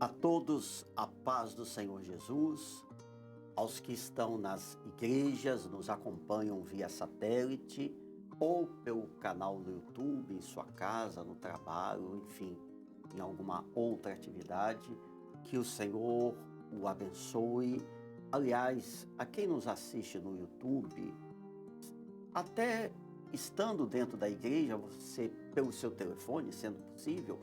A todos a paz do Senhor Jesus, aos que estão nas igrejas, nos acompanham via satélite ou pelo canal no YouTube, em sua casa, no trabalho, enfim, em alguma outra atividade, que o Senhor o abençoe. Aliás, a quem nos assiste no YouTube, até estando dentro da igreja, você, pelo seu telefone, sendo possível,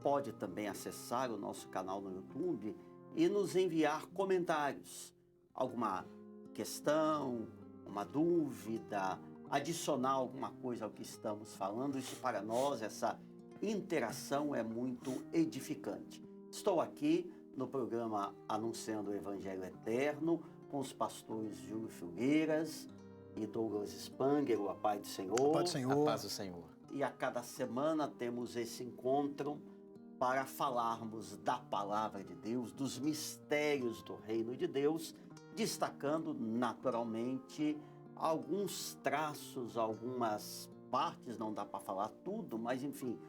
pode também acessar o nosso canal no YouTube e nos enviar comentários, alguma questão, uma dúvida, adicionar alguma coisa ao que estamos falando. Isso para nós, essa interação é muito edificante. Estou aqui no programa Anunciando o Evangelho Eterno com os pastores Júlio Filgueiras e Douglas Spanger, a paz do Senhor. A paz do Senhor. A paz do Senhor. E a cada semana temos esse encontro para falarmos da palavra de Deus, dos mistérios do reino de Deus, destacando naturalmente alguns traços, algumas partes, não dá para falar tudo, mas enfim,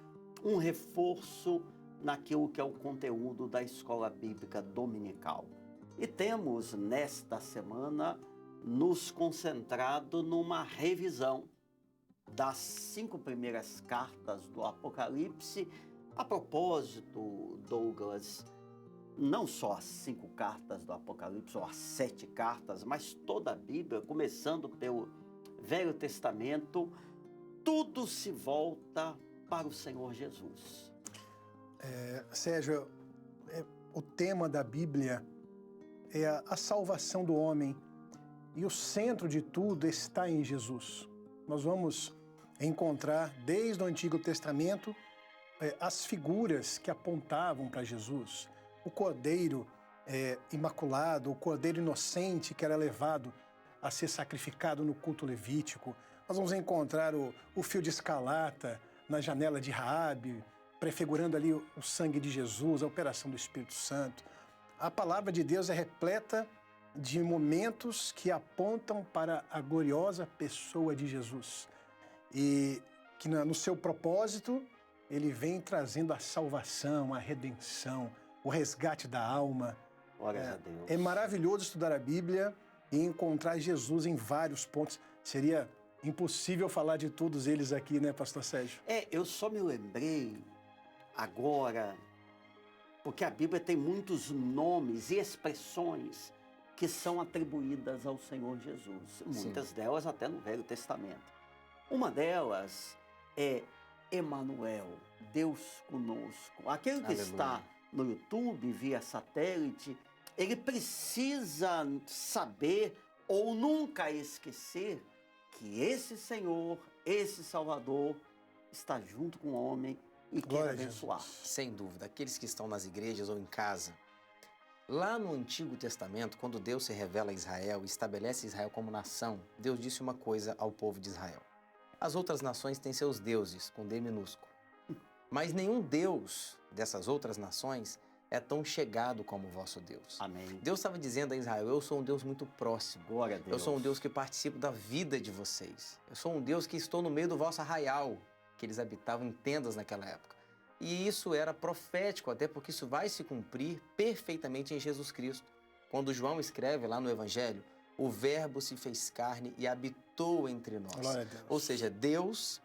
um reforço naquilo que é o conteúdo da Escola Bíblica Dominical. E temos nesta semana nos concentrado numa revisão das 5 primeiras cartas do Apocalipse. A propósito, Douglas, não só as 5 cartas do Apocalipse, ou as 7 cartas, mas toda a Bíblia, começando pelo Velho Testamento, tudo se volta para o Senhor Jesus. Sérgio, o tema da Bíblia é a salvação do homem, e o centro de tudo está em Jesus. Nós vamos encontrar desde o Antigo Testamento as figuras que apontavam para Jesus, o Cordeiro imaculado, o Cordeiro inocente que era levado a ser sacrificado no culto levítico. Nós vamos encontrar o fio de escarlata na janela de Raabe, prefigurando ali o sangue de Jesus, a operação do Espírito Santo. A palavra de Deus é repleta de momentos que apontam para a gloriosa pessoa de Jesus e que no seu propósito ele vem trazendo a salvação, a redenção, o resgate da alma. Glória a Deus. É maravilhoso estudar a Bíblia e encontrar Jesus em vários pontos. Seria impossível falar de todos eles aqui, né, pastor Sérgio? Eu só me lembrei agora, porque a Bíblia tem muitos nomes e expressões que são atribuídas ao Senhor Jesus. Muitas delas até no Velho Testamento. Uma delas é Emanuel, Deus conosco. Aquele que está no YouTube via satélite, ele precisa saber ou nunca esquecer que esse Senhor, esse Salvador, está junto com o homem e quer abençoar. Sem dúvida, aqueles que estão nas igrejas ou em casa. Lá no Antigo Testamento, quando Deus se revela a Israel e estabelece Israel como nação, Deus disse uma coisa ao povo de Israel. As outras nações têm seus deuses, com D minúsculo. Mas nenhum Deus dessas outras nações é tão chegado como o vosso Deus. Amém. Deus estava dizendo a Israel, eu sou um Deus muito próximo. Glória a Deus. Eu sou um Deus que participo da vida de vocês. Eu sou um Deus que estou no meio do vosso arraial, que eles habitavam em tendas naquela época. E isso era profético, até porque isso vai se cumprir perfeitamente em Jesus Cristo. Quando João escreve lá no Evangelho, o Verbo se fez carne e habitou entre nós. Glória a Deus. Ou seja, Deus,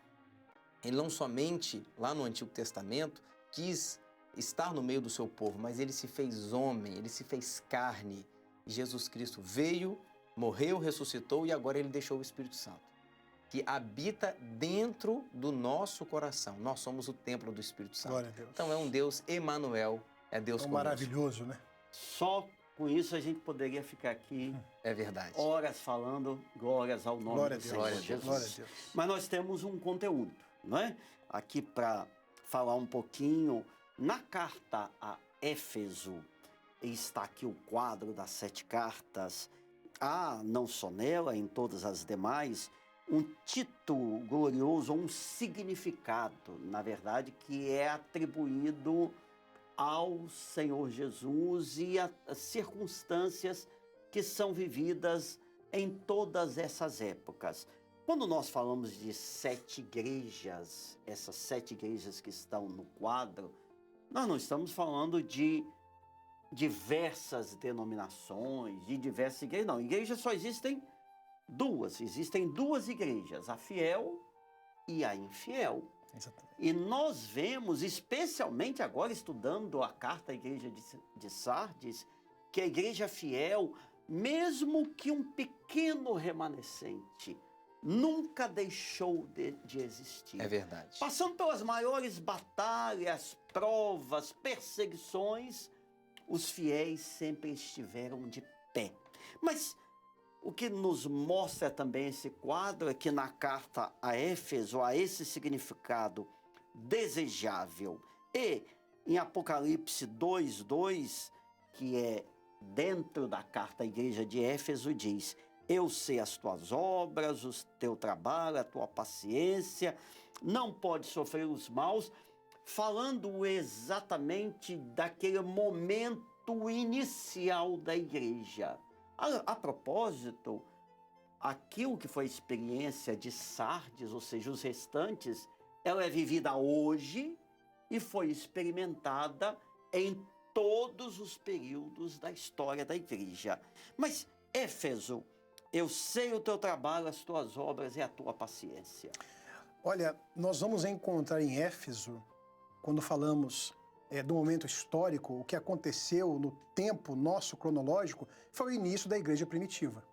ele não somente lá no Antigo Testamento quis estar no meio do seu povo, mas ele se fez homem, ele se fez carne. Jesus Cristo veio, morreu, ressuscitou e agora ele deixou o Espírito Santo, que habita dentro do nosso coração. Nós somos o templo do Espírito Santo. Glória a Deus. Então é um Deus Emanuel, é Deus conosco. Maravilhoso, né? Só com isso a gente poderia ficar aqui É verdade. horas falando glórias ao nome Glória a do Deus. Senhor Jesus. Glória a Deus. Mas nós temos um conteúdo, não é? Aqui para falar um pouquinho. Na carta a Éfeso, está aqui o quadro das 7 cartas. Há, não só nela, em todas as demais, um título glorioso, um significado, na verdade, que é atribuído ao Senhor Jesus e às circunstâncias que são vividas em todas essas épocas. Quando nós falamos de 7 igrejas, essas 7 igrejas que estão no quadro, nós não estamos falando de diversas denominações, de diversas igrejas. Não, igrejas só existem duas igrejas, a fiel e a infiel. Exatamente. E nós vemos, especialmente agora estudando a carta à igreja de Sardes, que a igreja fiel, mesmo que um pequeno remanescente, nunca deixou de existir. É verdade. Passando pelas maiores batalhas, provas, perseguições, os fiéis sempre estiveram de pé. Mas o que nos mostra também esse quadro é que na carta a Éfeso há esse significado desejável. E em Apocalipse 2:2, que é dentro da carta à igreja de Éfeso, diz: eu sei as tuas obras, o teu trabalho, a tua paciência, não pode sofrer os maus, falando exatamente daquele momento inicial da igreja. A propósito, aquilo que foi a experiência de Sardes, ou seja, os restantes, ela é vivida hoje e foi experimentada em todos os períodos da história da igreja. Mas, Éfeso, eu sei o teu trabalho, as tuas obras e a tua paciência. Olha, nós vamos encontrar em Éfeso, quando falamos do momento histórico, o que aconteceu no tempo nosso cronológico foi o início da igreja primitiva.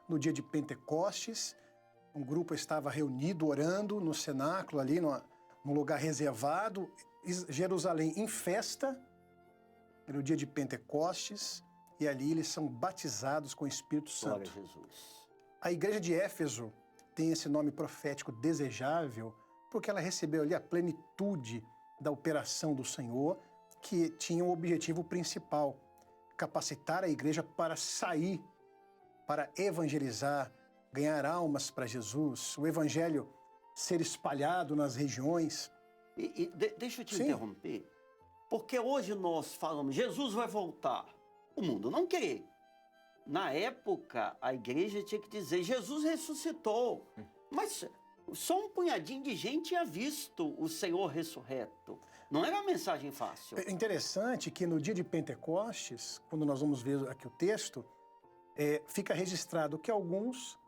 No dia de Pentecostes, um grupo estava reunido orando no cenáculo, ali num lugar reservado, Jerusalém em festa, no dia de Pentecostes, e ali eles são batizados com o Espírito Santo. Glória a Jesus. A igreja de Éfeso tem esse nome profético desejável, porque ela recebeu ali a plenitude da operação do Senhor, que tinha o objetivo principal, capacitar a igreja para sair, para evangelizar, ganhar almas para Jesus, o evangelho ser espalhado nas regiões. Deixa eu te interromper, porque hoje nós falamos, Jesus vai voltar, o mundo não quer. Na época, a igreja tinha que dizer, Jesus ressuscitou, mas só um punhadinho de gente tinha visto o Senhor ressurreto. Não era uma mensagem fácil. É interessante que no dia de Pentecostes, quando nós vamos ver aqui o texto, fica registrado que alguns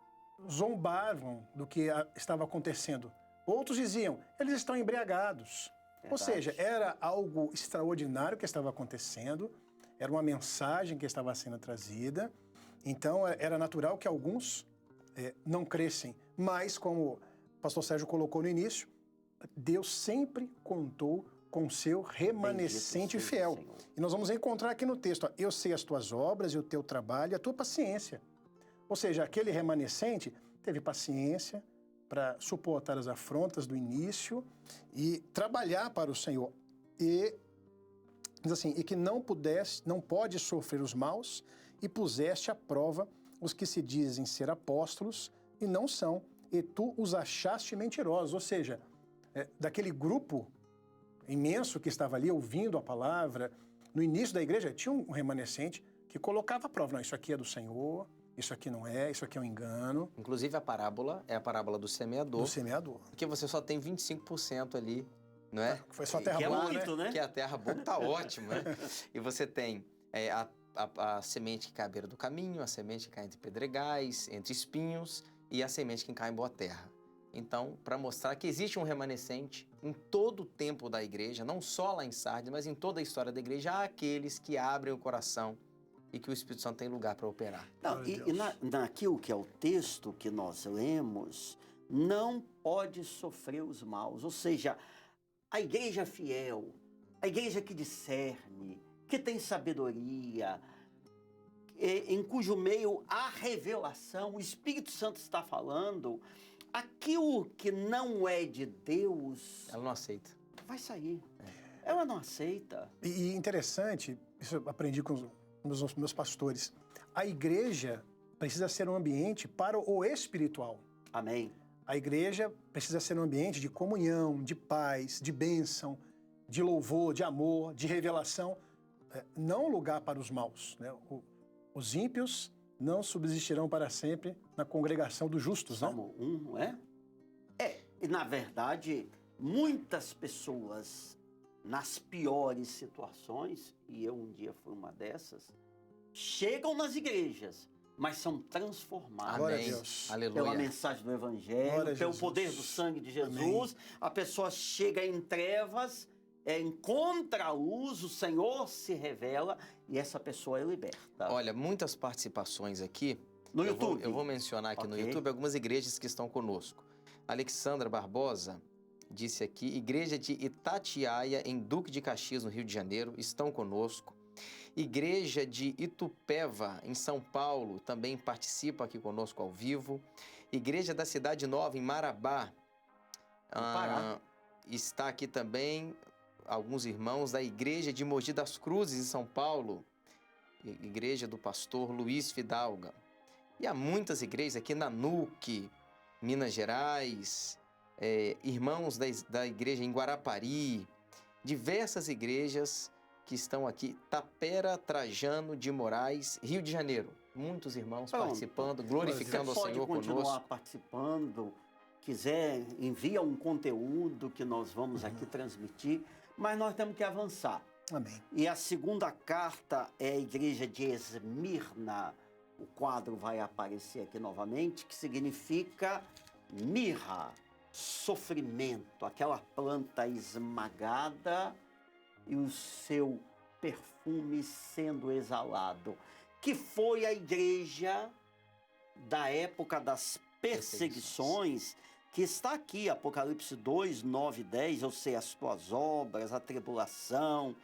zombavam do que estava acontecendo. Outros diziam, eles estão embriagados. Verdade. Ou seja, era algo extraordinário que estava acontecendo, era uma mensagem que estava sendo trazida, então era natural que alguns não crescem. Mas, como o pastor Sérgio colocou no início, Deus sempre contou com seu remanescente fiel. E nós vamos encontrar aqui no texto, eu sei as tuas obras e o teu trabalho e a tua paciência. Ou seja, aquele remanescente teve paciência para suportar as afrontas do início e trabalhar para o Senhor. E diz assim, e que não pode sofrer os maus, e puseste à prova os que se dizem ser apóstolos e não são, e tu os achaste mentirosos. Ou seja, daquele grupo imenso que estava ali ouvindo a palavra, no início da igreja tinha um remanescente que colocava à prova, não, isso aqui é do Senhor, isso aqui não é, isso aqui é um engano. Inclusive a parábola é a parábola do semeador. Do semeador. Porque você só tem 25% ali, não é? Foi só a terra boa, muito, né? Que a terra boa tá ótimo, né? E você tem a semente que cai à beira do caminho, a semente que cai entre pedregais, entre espinhos e a semente que cai em boa terra. Então, para mostrar que existe um remanescente em todo o tempo da igreja, não só lá em Sardes, mas em toda a história da igreja, há aqueles que abrem o coração e que o Espírito Santo tem lugar para operar. Não, e naquilo que é o texto que nós lemos, não pode sofrer os maus. Ou seja, a igreja fiel, a igreja que discerne, que tem sabedoria, em cujo meio há revelação, o Espírito Santo está falando, aquilo que não é de Deus... Ela não aceita. Vai sair. Ela não aceita. E interessante, isso eu aprendi com os meus pastores, a igreja precisa ser um ambiente para o espiritual. Amém. A igreja precisa ser um ambiente de comunhão, de paz, de bênção, de louvor, de amor, de revelação, não um lugar para os maus, né? Os ímpios não subsistirão para sempre na congregação dos justos, Salmo 1, não é? E na verdade, muitas pessoas nas piores situações, e eu um dia fui uma dessas, chegam nas igrejas, mas são transformados. Glória a Amém. Deus. Pela Aleluia. mensagem do Glória a Evangelho, pelo Jesus. poder do sangue de Jesus, Amém. a pessoa chega em trevas, encontra a luz, o Senhor se revela e essa pessoa é liberta. Olha, muitas participações aqui. No eu YouTube. eu vou mencionar aqui no Ok. YouTube algumas igrejas que estão conosco. Alexandra Barbosa disse aqui, Igreja de Itatiaia, em Duque de Caxias, no Rio de Janeiro, estão conosco. Igreja de Itupeva, em São Paulo, também participa aqui conosco ao vivo. Igreja da Cidade Nova, em Marabá, Pará. está aqui também alguns irmãos da Igreja de Mogi das Cruzes, em São Paulo, Igreja do Pastor Luiz Fidalga. E há muitas igrejas aqui na NUC, Minas Gerais, irmãos da igreja em Guarapari, diversas igrejas que estão aqui, Tapera Trajano de Moraes, Rio de Janeiro. Muitos irmãos Pronto. participando, glorificando ao Você pode Senhor continuar conosco. participando, quiser, envia um conteúdo que nós vamos aqui transmitir, mas nós temos que avançar. Amém. E a segunda carta é a igreja de Esmirna. O quadro vai aparecer aqui novamente, que significa mirra, sofrimento, aquela planta esmagada e o seu perfume sendo exalado, que foi a igreja da época das perseguições, que está aqui, Apocalipse 2, 9 e 10, eu sei as tuas obras, a tribulação,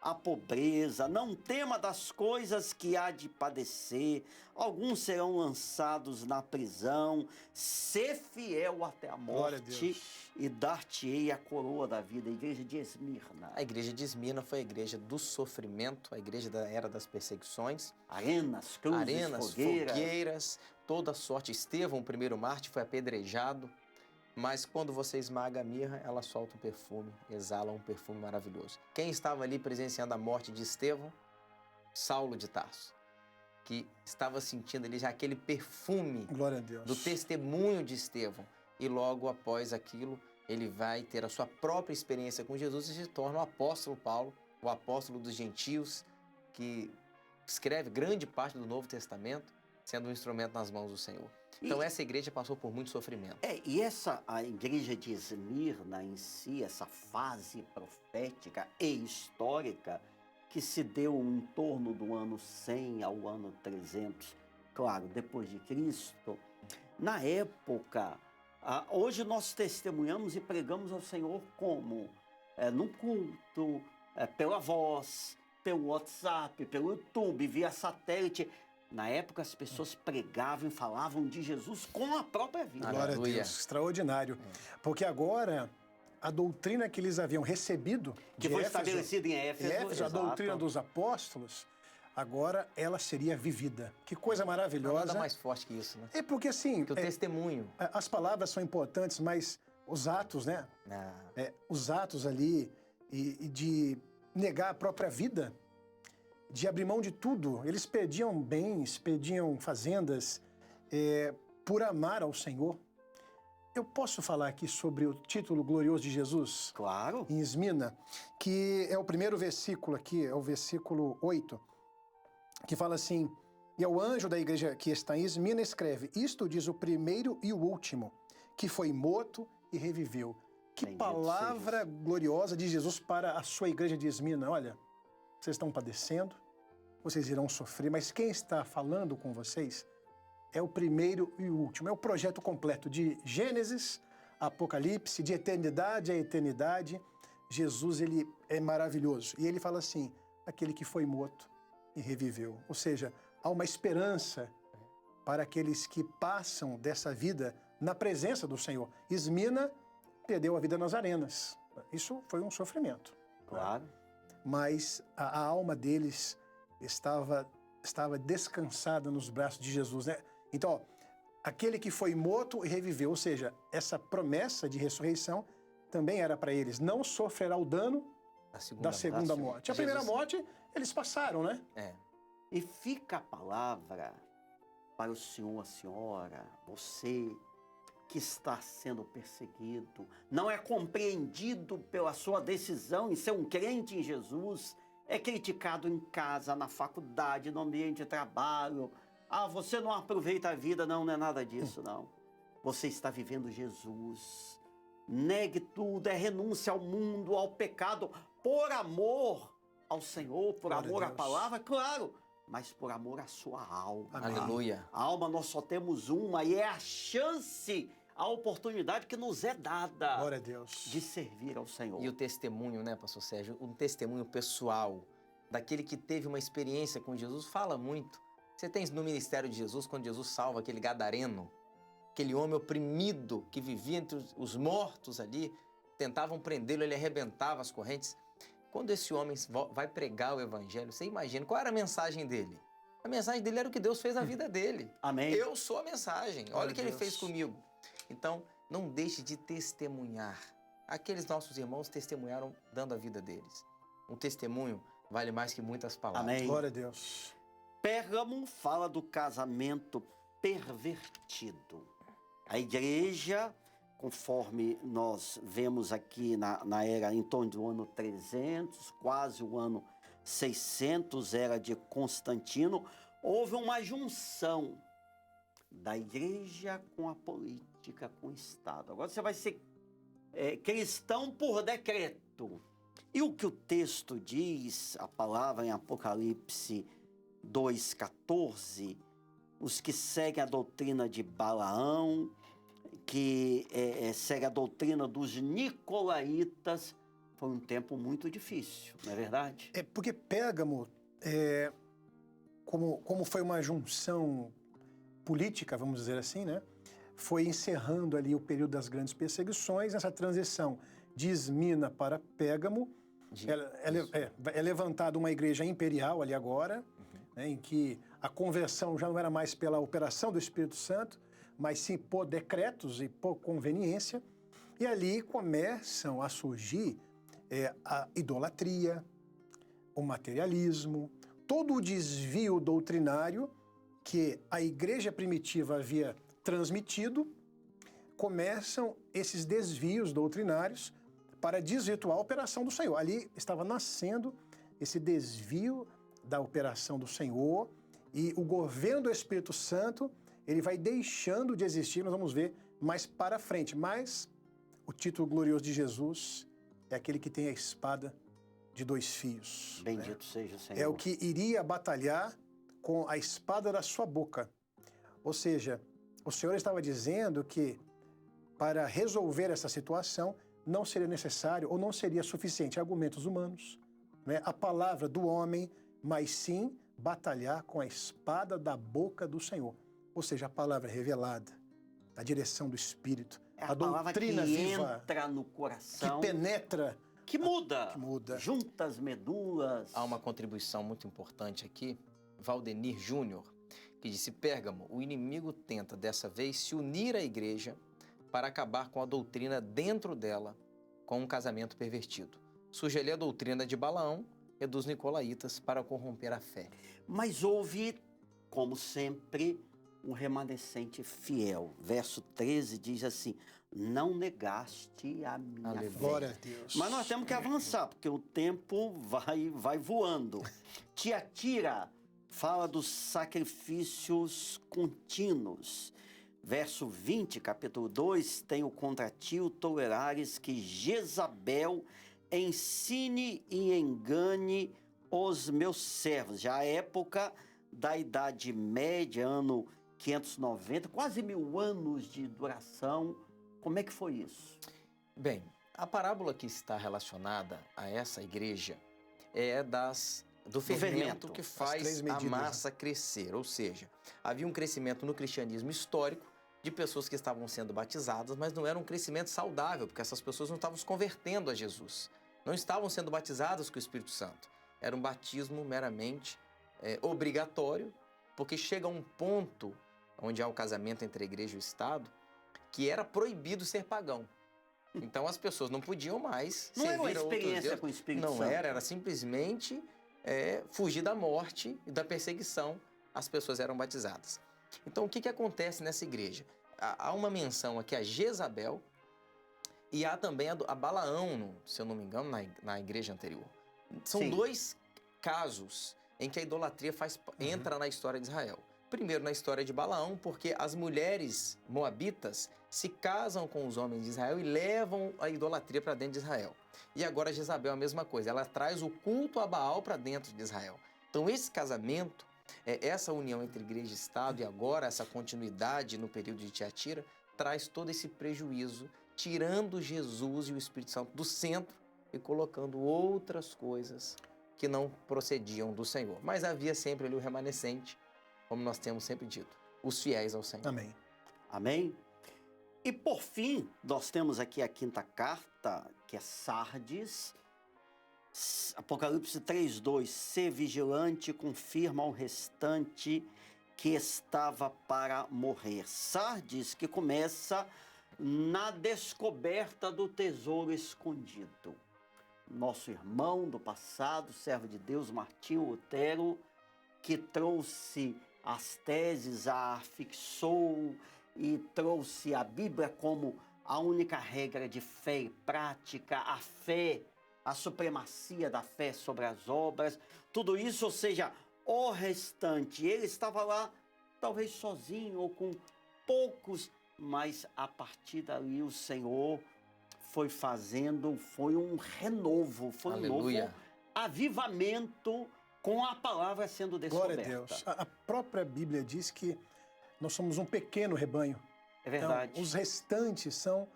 a pobreza, não tema das coisas que há de padecer, alguns serão lançados na prisão, sê fiel até a Glória a morte Deus. e dar-te-ei a coroa da vida, a igreja de Esmirna. A igreja de Esmirna foi a igreja do sofrimento, a igreja da era das perseguições, Arenas, cruzes, arenas, fogueiras. fogueiras, toda sorte. Estevão, o primeiro mártir, foi apedrejado, mas quando você esmaga a mirra, ela solta um perfume, exala um perfume maravilhoso. Quem estava ali presenciando a morte de Estevão? Saulo de Tarso, que estava sentindo ali já aquele perfume Glória a Deus. do testemunho de Estevão. E logo após aquilo, ele vai ter a sua própria experiência com Jesus e se torna o apóstolo Paulo, o apóstolo dos gentios, que escreve grande parte do Novo Testamento, sendo um instrumento nas mãos do Senhor. Então essa igreja passou por muito sofrimento. E a igreja de Esmirna em si, essa fase profética e histórica, que se deu em torno do ano 100 ao ano 300, claro, depois de Cristo, na época, hoje nós testemunhamos e pregamos ao Senhor como? Num culto, pela voz, pelo WhatsApp, pelo YouTube, via satélite. Na época, as pessoas pregavam e falavam de Jesus com a própria vida. Glória a Aleluia. Deus, extraordinário. Porque agora, a doutrina que eles haviam recebido Que de foi Éfeso, estabelecida em Éfeso. a exato. doutrina dos apóstolos, agora ela seria vivida. Que coisa Não há maravilhosa. nada mais forte que isso, né? É porque assim, Que o testemunho. as palavras são importantes, mas os atos, né? Os atos ali e de negar a própria vida, de abrir mão de tudo. Eles perdiam bens, perdiam fazendas por amar ao Senhor. Eu posso falar aqui sobre o título glorioso de Jesus? Claro. Em Esmirna, que é o primeiro versículo aqui, é o versículo 8, que fala assim: e ao anjo da igreja que está em Esmirna escreve, isto diz o primeiro e o último, que foi morto e reviveu. Que Bendito palavra seja. gloriosa de Jesus para a sua igreja de Esmirna. Olha, vocês estão padecendo, vocês irão sofrer, mas quem está falando com vocês é o primeiro e o último. É o projeto completo de Gênesis, Apocalipse, de eternidade a eternidade. Jesus, ele é maravilhoso. E ele fala assim, aquele que foi morto e reviveu. Ou seja, há uma esperança para aqueles que passam dessa vida na presença do Senhor. Esmirna perdeu a vida nas arenas. Isso foi um sofrimento. Claro. Mas a alma deles estava descansada nos braços de Jesus, né? Então, ó, aquele que foi morto e reviveu, ou seja, essa promessa de ressurreição também era para eles. Não sofrerá o dano da segunda morte. A primeira morte, eles passaram, né? E fica a palavra para o senhor, a senhora, você que está sendo perseguido, não é compreendido pela sua decisão em ser um crente em Jesus, é criticado em casa, na faculdade, no ambiente de trabalho. Ah, você não aproveita a vida. Não, não é nada disso, não. Você está vivendo Jesus. Negue tudo, é renúncia ao mundo, ao pecado, por amor ao Senhor, por Glória amor a à Deus. palavra, claro, mas por amor à sua alma. Amém. Aleluia. A alma nós só temos uma e é a chance, a oportunidade que nos é dada Glória a Deus. de servir ao Senhor. E o testemunho, né, pastor Sérgio? Um testemunho pessoal daquele que teve uma experiência com Jesus fala muito. Você tem no ministério de Jesus, quando Jesus salva aquele gadareno, aquele homem oprimido que vivia entre os mortos ali, tentavam prendê-lo, ele arrebentava as correntes. Quando esse homem vai pregar o evangelho, você imagina, qual era a mensagem dele? A mensagem dele era o que Deus fez na vida dele. Amém. Eu sou a mensagem, olha Glória o que a ele Deus. fez comigo. Então, não deixe de testemunhar. Aqueles nossos irmãos testemunharam dando a vida deles. Um testemunho vale mais que muitas palavras. Amém. Glória a Deus. Pérgamo fala do casamento pervertido. A igreja, conforme nós vemos aqui na era em torno do ano 300, quase o ano 600, era de Constantino, houve uma junção da igreja com a política, com o Estado. Agora você vai ser cristão por decreto. E o que o texto diz, a palavra em Apocalipse 2,14, os que seguem a doutrina de Balaão, que segue a doutrina dos nicolaítas, foi um tempo muito difícil, não é verdade? É porque Pérgamo, como foi uma junção política, vamos dizer assim, né? Foi encerrando ali o período das grandes perseguições, essa transição de Esmina para Pérgamo. É levantada uma igreja imperial ali agora, né, em que a conversão já não era mais pela operação do Espírito Santo, mas sim por decretos e por conveniência. E ali começam a surgir a idolatria, o materialismo, todo o desvio doutrinário que a igreja primitiva havia transmitido. Começam esses desvios doutrinários para desvirtuar a operação do Senhor. Ali estava nascendo esse desvio da operação do Senhor, e o governo do Espírito Santo, ele vai deixando de existir, nós vamos ver mais para frente. Mas o título glorioso de Jesus é aquele que tem a espada de dois fios. Bendito seja o Senhor. É o que iria batalhar com a espada da sua boca. Ou seja, o Senhor estava dizendo que para resolver essa situação não seria necessário ou não seria suficiente argumentos humanos, né? A palavra do homem, mas sim batalhar com a espada da boca do Senhor. Ou seja, a palavra revelada, a direção do Espírito, É a palavra doutrina que viva, entra no coração, que penetra, que muda, que muda. junta as medulas. Há uma contribuição muito importante aqui, Valdenir Júnior, que disse: Pérgamo, o inimigo tenta dessa vez se unir à igreja para acabar com a doutrina dentro dela, com um casamento pervertido. Sugerir a doutrina de Balaão e dos nicolaítas para corromper a fé. Mas houve, como sempre, um remanescente fiel. Verso 13 diz assim: não negaste a minha Aleluia. fé. Glória a Deus. Mas nós temos que avançar, porque o tempo vai voando. Tiatira fala dos sacrifícios contínuos. Verso 20, capítulo 2, tem o contratio tolerares que Jezabel ensine e engane os meus servos. Já a época da Idade Média, ano 590, quase 1000 anos de duração. Como é que foi isso? Bem, a parábola que está relacionada a essa igreja é do fermento que faz três a medidas, massa crescer. Ou seja, havia um crescimento no cristianismo histórico de pessoas que estavam sendo batizadas, mas não era um crescimento saudável, porque essas pessoas não estavam se convertendo a Jesus. Não estavam sendo batizadas com o Espírito Santo. Era um batismo meramente obrigatório, porque chega a um ponto onde há o casamento entre a igreja e o Estado, que era proibido ser pagão. Então as pessoas não podiam mais Não era uma servir a outros experiência deuses. com o Espírito Não Santo. era simplesmente fugir da morte e da perseguição. As pessoas eram batizadas. Então o que acontece nessa igreja? há uma menção aqui a Jezabel e há também a Balaão, se eu não me engano, na igreja anterior. São Sim. dois casos em que a idolatria entra na história de Israel. Primeiro, na história de Balaão, porque as mulheres moabitas se casam com os homens de Israel e levam a idolatria para dentro de Israel. E agora Jezabel é a mesma coisa, ela traz o culto a Baal para dentro de Israel. Então esse casamento, essa união entre igreja e Estado e agora essa continuidade no período de Tiatira, traz todo esse prejuízo, tirando Jesus e o Espírito Santo do centro e colocando outras coisas que não procediam do Senhor. Mas havia sempre ali o remanescente, como nós temos sempre dito, os fiéis ao Senhor. Amém. Amém? E por fim, nós temos aqui a quinta carta, que é Sardes. Apocalipse 3:2. Ser vigilante, confirma ao restante que estava para morrer. Sardes, que começa na descoberta do tesouro escondido. Nosso irmão do passado, servo de Deus, Martinho Lutero, que trouxe as teses, a fixou e trouxe a Bíblia como a única regra de fé e prática, a fé, a supremacia da fé sobre as obras, tudo isso, ou seja, o restante. Ele estava lá, talvez sozinho ou com poucos, mas a partir dali o Senhor foi fazendo, foi um renovo, foi Aleluia. um novo avivamento com a palavra sendo descoberta. Glória a Deus. A própria Bíblia diz que nós somos um pequeno rebanho. É verdade. Então, os restantes são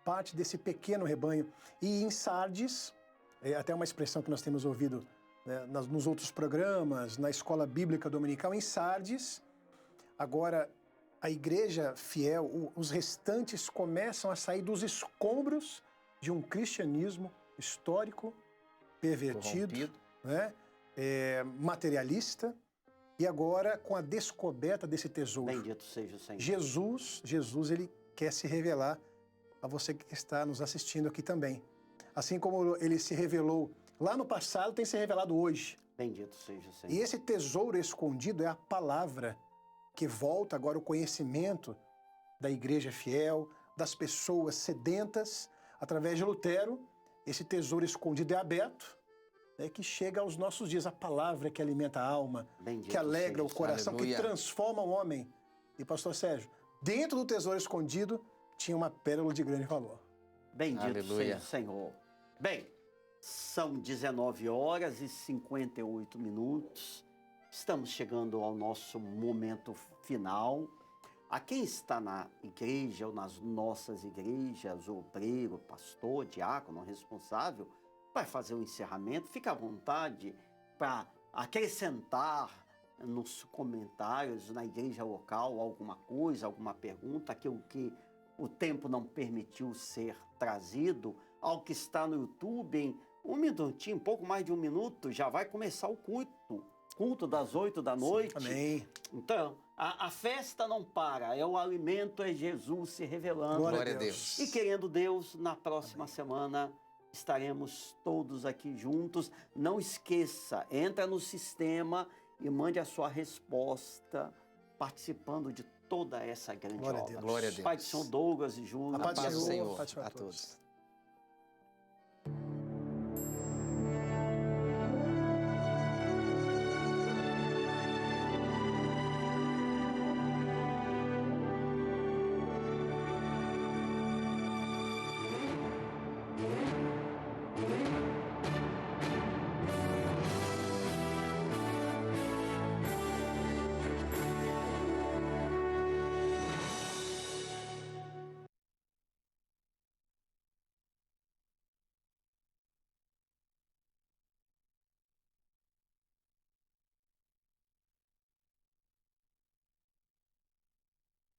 parte desse pequeno rebanho. E em Sardes, é até uma expressão que nós temos ouvido, né, nos outros programas, na escola bíblica dominical, em Sardes, agora a igreja fiel, os restantes começam a sair dos escombros de um cristianismo histórico, pervertido, Corrompido. né, materialista, e agora com a descoberta desse tesouro. Bendito seja o Senhor. Jesus, ele quer se revelar a você que está nos assistindo aqui também. Assim como ele se revelou lá no passado, tem se revelado hoje. Bendito seja o Senhor. E esse tesouro escondido é a palavra que volta agora o conhecimento da igreja fiel, das pessoas sedentas. Através de Lutero, esse tesouro escondido é aberto, né, que chega aos nossos dias. A palavra que alimenta a alma, Bendito que alegra seja o coração, Aleluia. que transforma o homem. E, pastor Sérgio, dentro do tesouro escondido tinha uma pérola de grande valor. Bendito Aleluia. seja o Senhor. Bem, são 19h58. Estamos chegando ao nosso momento final. A quem está na igreja ou nas nossas igrejas, o obreiro, pastor, diácono, responsável, vai fazer o encerramento. Fica à vontade para acrescentar nos comentários na igreja local alguma coisa, alguma pergunta, aquilo que o tempo não permitiu ser trazido. Ao que está no YouTube, em um minutinho, pouco mais de um minuto, já vai começar o culto das 8 da noite. Amém. Então, a festa não para, é o alimento, é Jesus se revelando. Glória a Deus. E querendo Deus, na próxima semana estaremos todos aqui juntos. Não esqueça, entra no sistema e mande a sua resposta participando de toda essa grande Glória a obra. Deus. Glória a Deus. Pai de São Douglas e Júlio. A paz do do Senhor. Senhor Paz do Senhor a a todos. todos.